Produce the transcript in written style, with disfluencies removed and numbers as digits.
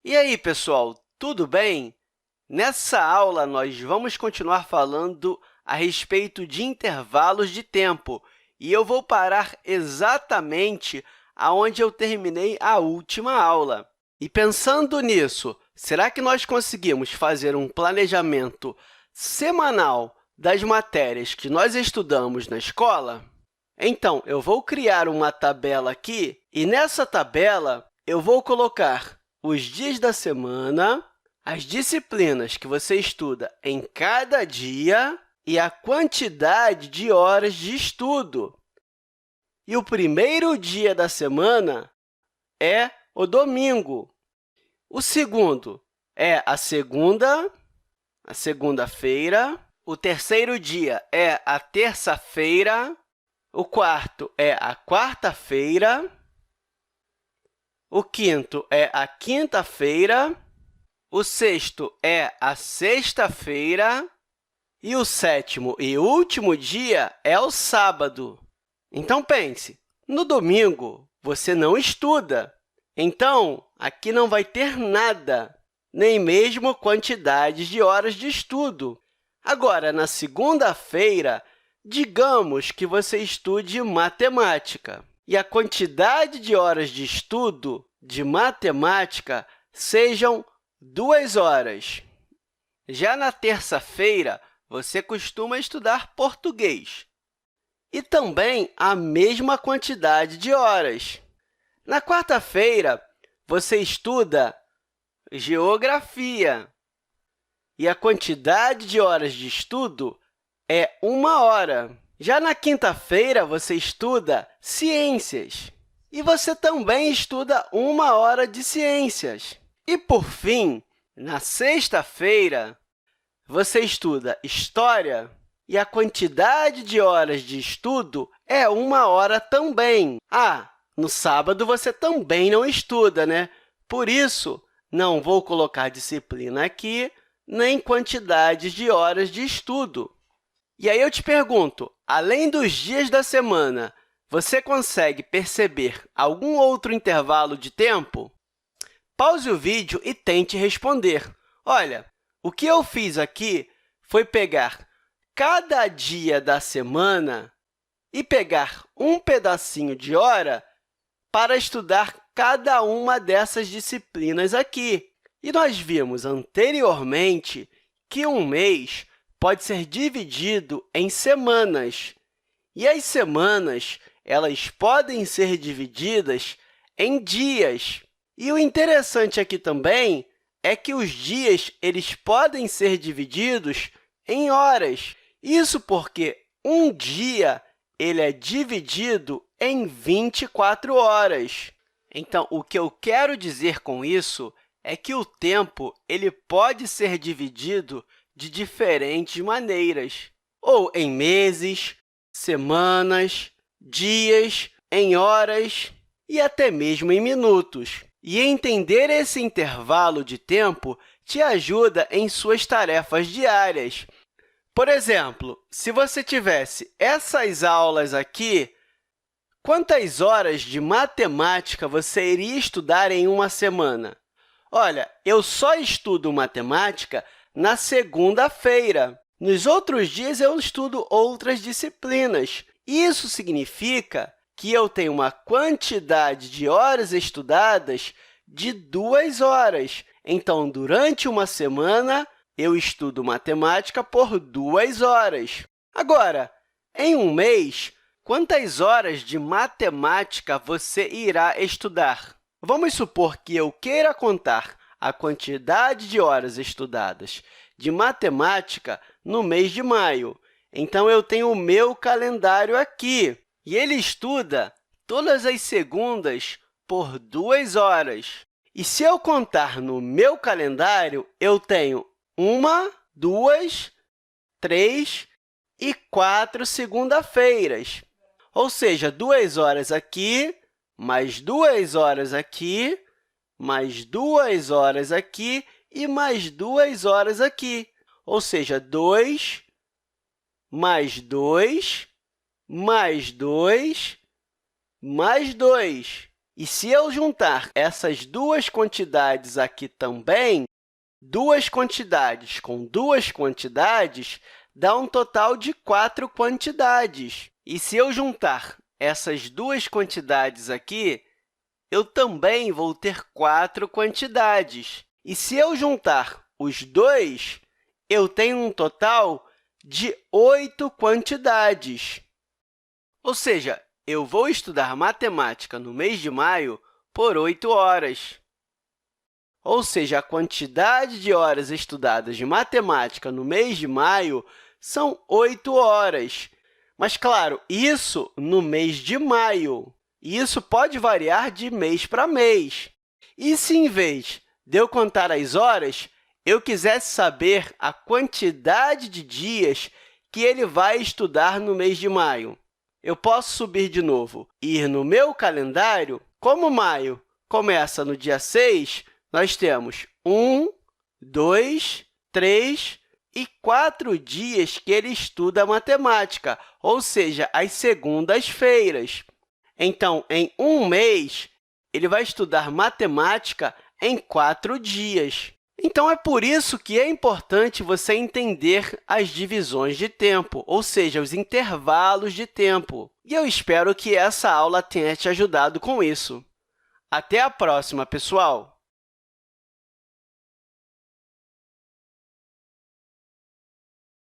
E aí, pessoal, tudo bem? Nessa aula, nós vamos continuar falando a respeito de intervalos de tempo, e eu vou parar exatamente aonde eu terminei a última aula. E pensando nisso, será que nós conseguimos fazer um planejamento semanal das matérias que nós estudamos na escola? Então, eu vou criar uma tabela aqui, e nessa tabela eu vou colocar os dias da semana, as disciplinas que você estuda em cada dia e a quantidade de horas de estudo. E o primeiro dia da semana é o domingo. O segundo é a segunda-feira. O terceiro dia é a terça-feira. O quarto é a quarta-feira. O quinto é a quinta-feira. O sexto é a sexta-feira. E o sétimo e último dia é o sábado. Então, pense, no domingo, você não estuda. Então, aqui não vai ter nada, nem mesmo quantidades de horas de estudo. Agora, na segunda-feira, digamos que você estude matemática e a quantidade de horas de estudo de matemática sejam 2 horas. Já na terça-feira, você costuma estudar português e também a mesma quantidade de horas. Na quarta-feira, você estuda geografia e a quantidade de horas de estudo é 1 hora. Já na quinta-feira, você estuda ciências e você também estuda 1 hora de ciências. E, por fim, na sexta-feira, você estuda história e a quantidade de horas de estudo é 1 hora também. No sábado, você também não estuda, né? Por isso, não vou colocar disciplina aqui, nem quantidades de horas de estudo. E aí eu te pergunto, além dos dias da semana, você consegue perceber algum outro intervalo de tempo? Pause o vídeo e tente responder. Olha, o que eu fiz aqui foi pegar cada dia da semana e pegar um pedacinho de hora para estudar cada uma dessas disciplinas aqui. E nós vimos anteriormente que um mês pode ser dividido em semanas. E as semanas elas podem ser divididas em dias. E o interessante aqui também é que os dias eles podem ser divididos em horas. Isso porque um dia ele é dividido em 24 horas. Então, o que eu quero dizer com isso é que o tempo ele pode ser dividido de diferentes maneiras, ou em meses, semanas, dias, em horas e até mesmo em minutos. E entender esse intervalo de tempo te ajuda em suas tarefas diárias. Por exemplo, se você tivesse essas aulas aqui, quantas horas de matemática você iria estudar em uma semana? Olha, eu só estudo matemática na segunda-feira. Nos outros dias, eu estudo outras disciplinas. Isso significa que eu tenho uma quantidade de horas estudadas de 2 horas. Então, durante uma semana, eu estudo matemática por 2 horas. Agora, em um mês, quantas horas de matemática você irá estudar? Vamos supor que eu queira contar a quantidade de horas estudadas de matemática no mês de maio. Então, eu tenho o meu calendário aqui, e ele estuda todas as segundas por 2 horas. E se eu contar no meu calendário, eu tenho 1, 2, 3 e 4 segunda-feiras. Ou seja, 2 horas aqui, mais 2 horas aqui, mais 2 horas aqui e mais 2 horas aqui. Ou seja, 2, mais 2, mais 2, mais 2. E se eu juntar essas duas quantidades aqui também, duas quantidades com duas quantidades dá um total de 4 quantidades. E se eu juntar essas duas quantidades aqui, eu também vou ter 4 quantidades. E se eu juntar os dois, eu tenho um total de 8 quantidades. Ou seja, eu vou estudar matemática no mês de maio por 8 horas. Ou seja, a quantidade de horas estudadas de matemática no mês de maio são 8 horas. Mas, claro, isso no mês de maio. E isso pode variar de mês para mês. E se, em vez de eu contar as horas, eu quisesse saber a quantidade de dias que ele vai estudar no mês de maio? Eu posso subir de novo e ir no meu calendário. Como maio começa no dia 6, nós temos 1, 2, 3 e 4 dias que ele estuda matemática, ou seja, as segundas-feiras. Então, em um mês, ele vai estudar matemática em 4 dias. Então, é por isso que é importante você entender as divisões de tempo, ou seja, os intervalos de tempo. E eu espero que essa aula tenha te ajudado com isso. Até a próxima, pessoal!